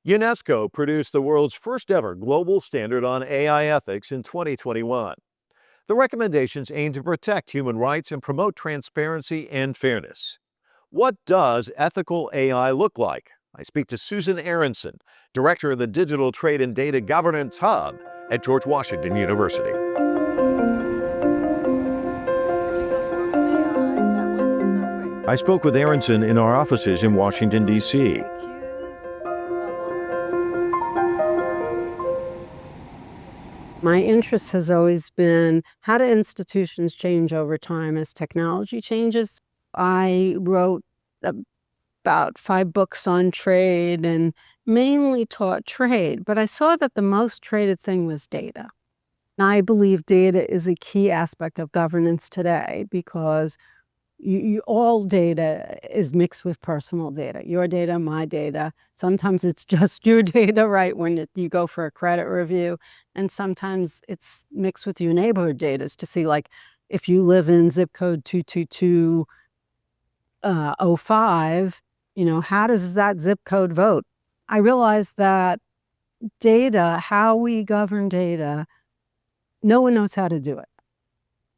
UNESCO produced the world's first ever global standard on AI ethics in 2021. The recommendations aim to protect human rights and promote transparency and fairness. What does ethical AI look like? I speak to Susan Aaronson, Director of the Digital Trade and Data Governance Hub at George Washington University. I spoke with Aaronson in our offices in Washington, D.C. My interest has always been, how do institutions change over time as technology changes? I wrote about 5 books on trade and mainly taught trade, but I saw that the most traded thing was data. And I believe data is a key aspect of governance today because all data is mixed with personal data. Your data, my data. Sometimes it's just your data, right, when you go for a credit review. And sometimes it's mixed with your neighborhood data to see, like, if you live in zip code 22205, how does that zip code vote? I realized that data, how we govern data, no one knows how to do it.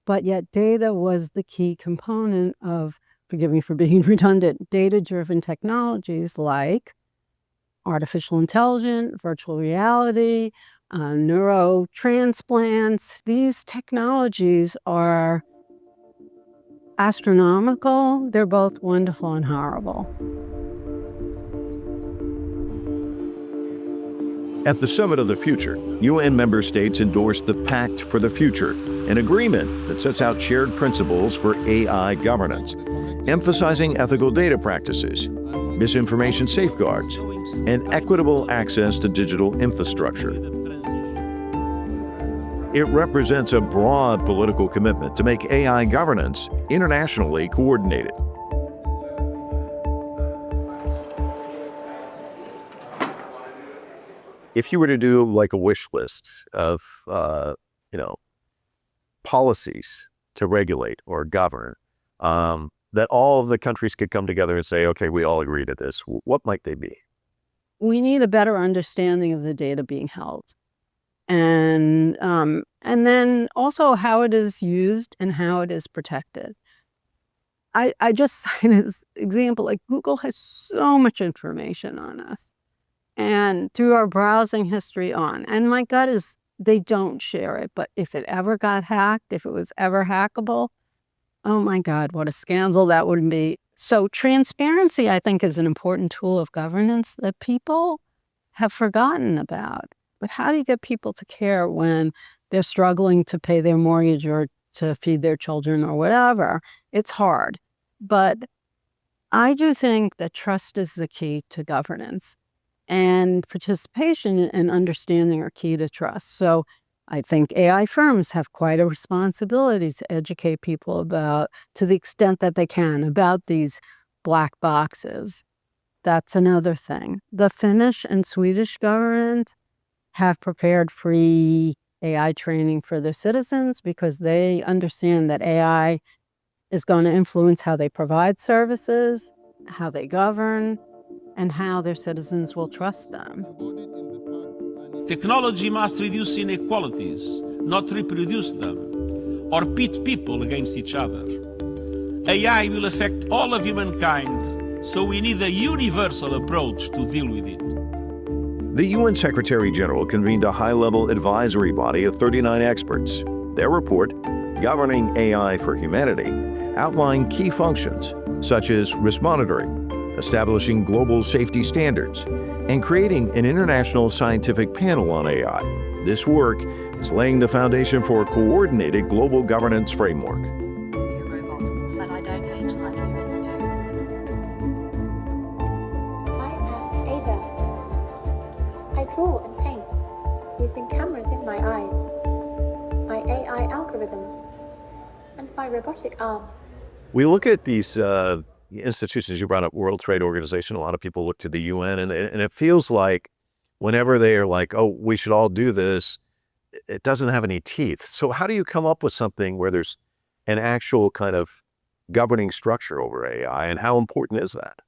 But yet data was the key component of, forgive me for being redundant, data-driven technologies like artificial intelligence, virtual reality, neurotransplants. These technologies are astronomical. They're both wonderful and horrible. At the Summit of the Future, UN member states endorsed the Pact for the Future, an agreement that sets out shared principles for AI governance, emphasizing ethical data practices, misinformation safeguards, and equitable access to digital infrastructure. It represents a broad political commitment to make AI governance internationally coordinated. If you were to do like a wish list of, policies to regulate or govern, that all of the countries could come together and say, okay, we all agree to this, what might they be? We need a better understanding of the data being held. And then also how it is used and how it is protected. I just cite as example, like Google has so much information on us. And through our browsing history on. And my gut is they don't share it. But if it ever got hacked, if it was ever hackable, oh my God, what a scandal that would be. So transparency, I think, is an important tool of governance that people have forgotten about. But how do you get people to care when they're struggling to pay their mortgage or to feed their children or whatever? It's hard. But I do think that trust is the key to governance. And participation and understanding are key to trust. So I think AI firms have quite a responsibility to educate people about, to the extent that they can, about these black boxes. That's another thing. The Finnish and Swedish government have prepared free AI training for their citizens because they understand that AI is going to influence how they provide services, how they govern, and how their citizens will trust them. Technology must reduce inequalities, not reproduce them, or pit people against each other. AI will affect all of humankind, so we need a universal approach to deal with it. The UN Secretary General convened a high-level advisory body of 39 experts. Their report, Governing AI for Humanity, outlined key functions such as risk monitoring, establishing global safety standards, and creating an international scientific panel on AI. This work is laying the foundation for a coordinated global governance framework. But I don't age like humans do. I am Ada. I draw and paint using cameras in my eyes, my AI algorithms, and my robotic arm. We look at these institutions. You brought up World Trade Organization. A lot of people look to the UN, and it feels like whenever they are like, oh, we should all do this, it doesn't have any teeth. So how do you come up with something where there's an actual kind of governing structure over AI, and how important is that?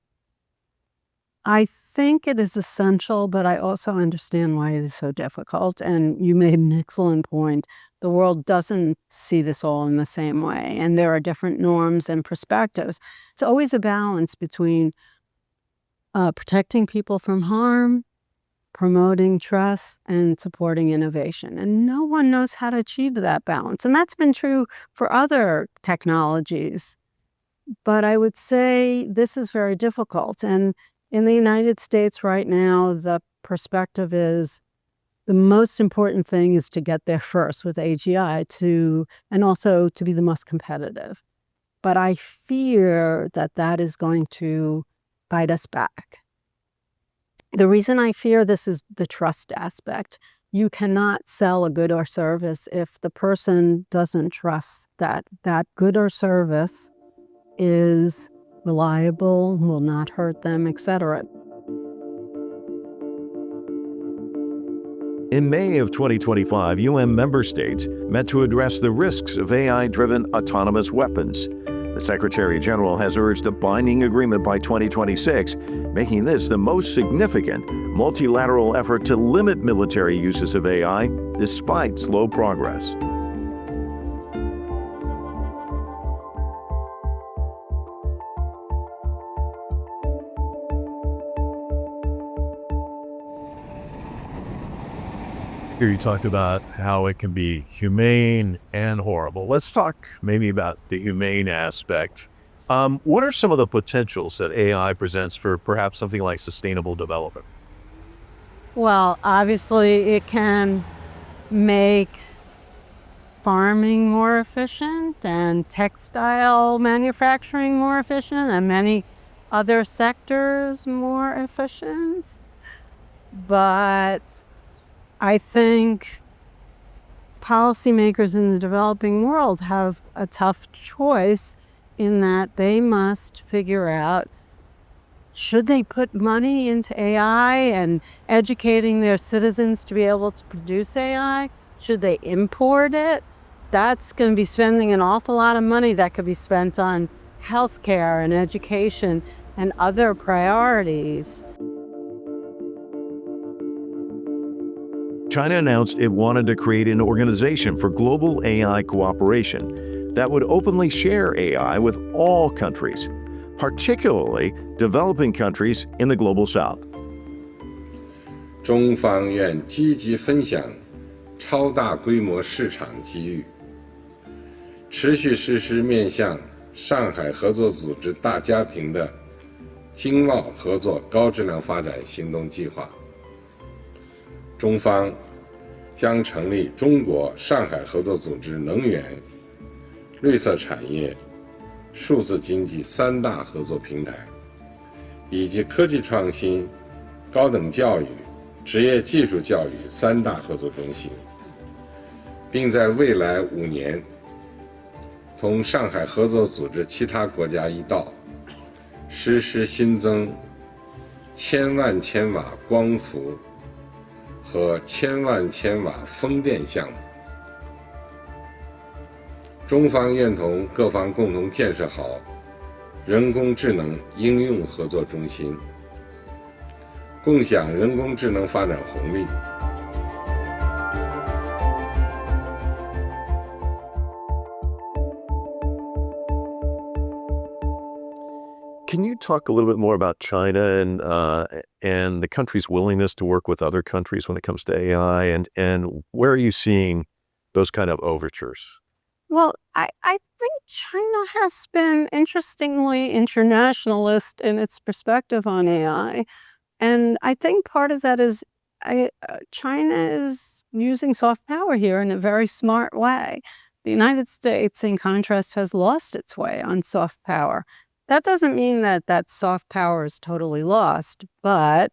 I think it is essential, but I also understand why it is so difficult. And you made an excellent point. The world doesn't see this all in the same way, and there are different norms and perspectives. It's always a balance between protecting people from harm, promoting trust, and supporting innovation. And no one knows how to achieve that balance. And that's been true for other technologies. But I would say this is very difficult. And in the United States right now, the perspective is the most important thing is to get there first with AGI and also to be the most competitive. But I fear that that is going to bite us back. The reason I fear this is the trust aspect. You cannot sell a good or service if the person doesn't trust that that good or service is reliable, will not hurt them, etc. In May of 2025, UN member states met to address the risks of AI-driven autonomous weapons. The Secretary General has urged a binding agreement by 2026, making this the most significant multilateral effort to limit military uses of AI despite slow progress. Here you talked about how it can be humane and horrible. Let's talk maybe about the humane aspect. What are some of the potentials that AI presents for perhaps something like sustainable development? Well, obviously, it can make farming more efficient and textile manufacturing more efficient and many other sectors more efficient. But I think policymakers in the developing world have a tough choice in that they must figure out, should they put money into AI and educating their citizens to be able to produce AI? Should they import it? That's going to be spending an awful lot of money that could be spent on healthcare and education and other priorities. China announced it wanted to create an organization for global AI cooperation that would openly share AI with all countries, particularly developing countries in the global south. 中方愿积极分享超大规模市场机遇，持续实施面向上海合作组织大家庭的经贸合作高质量发展行动计划。中方将成立中国上海合作组织能源、绿色产业、数字经济三大合作平台，以及科技创新、高等教育、职业技术教育三大合作中心，并在未来5年同上海合作组织其他国家一道，实施新增1000万千瓦光伏和1000万千瓦风电项目。中方愿同各方共同建设好人工智能应用合作中心，共享人工智能发展红利。Can you talk a little bit more about China and the country's willingness to work with other countries when it comes to AI, and where are you seeing those kind of overtures? Well, I think China has been interestingly internationalist in its perspective on AI. And I think part of that is China is using soft power here in a very smart way. The United States, in contrast, has lost its way on soft power. That doesn't mean that that soft power is totally lost, but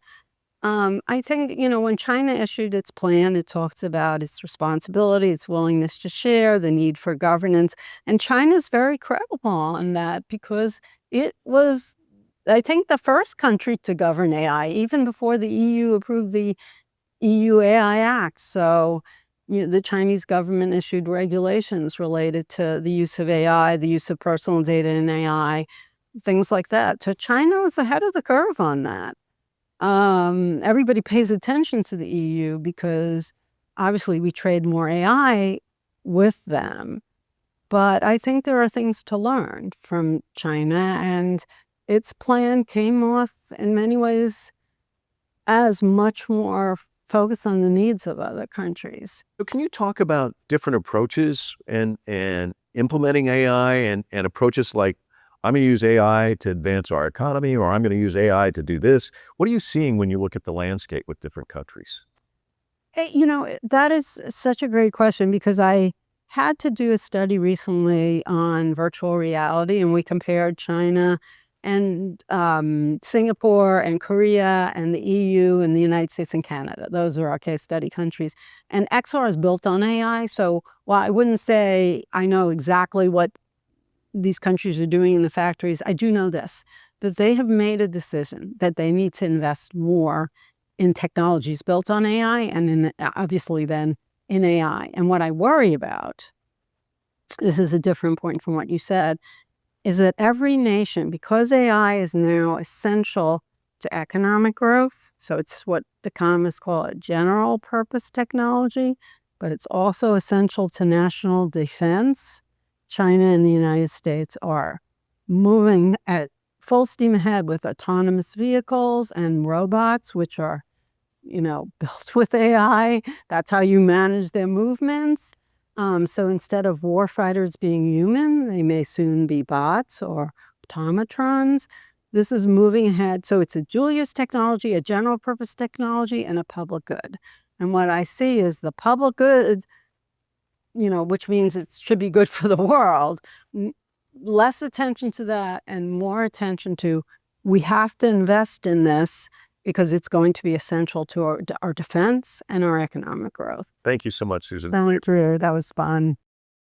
I think, when China issued its plan, it talks about its responsibility, its willingness to share, the need for governance. And China's very credible on that because it was, I think, the first country to govern AI, even before the EU approved the EU AI Act. So the Chinese government issued regulations related to the use of AI, the use of personal data in AI, things like that. So China was ahead of the curve on that. Everybody pays attention to the EU because obviously we trade more AI with them. But I think there are things to learn from China, and its plan came off in many ways as much more focused on the needs of other countries. So can you talk about different approaches and implementing AI and approaches like, I'm going to use AI to advance our economy, or I'm going to use AI to do this? What are you seeing when you look at the landscape with different countries? That is such a great question, because I had to do a study recently on virtual reality, and we compared China and Singapore and Korea and the EU and the United States and Canada. Those are our case study countries. And XR is built on AI. So while I wouldn't say I know exactly what these countries are doing in the factories, I do know this, that they have made a decision that they need to invest more in technologies built on AI and obviously then in AI. And what I worry about, this is a different point from what you said, is that every nation, because AI is now essential to economic growth, so it's what economists call a general purpose technology, but it's also essential to national defense. China and the United States are moving at full steam ahead with autonomous vehicles and robots, which are, built with AI. That's how you manage their movements. So instead of warfighters being human, they may soon be bots or automatrons. This is moving ahead. So it's a dual use technology, a general purpose technology, and a public good. And what I see is the public good, which means it should be good for the world, less attention to that and more attention to, we have to invest in this because it's going to be essential to our defense and our economic growth. Thank you so much, Susan. That was fun.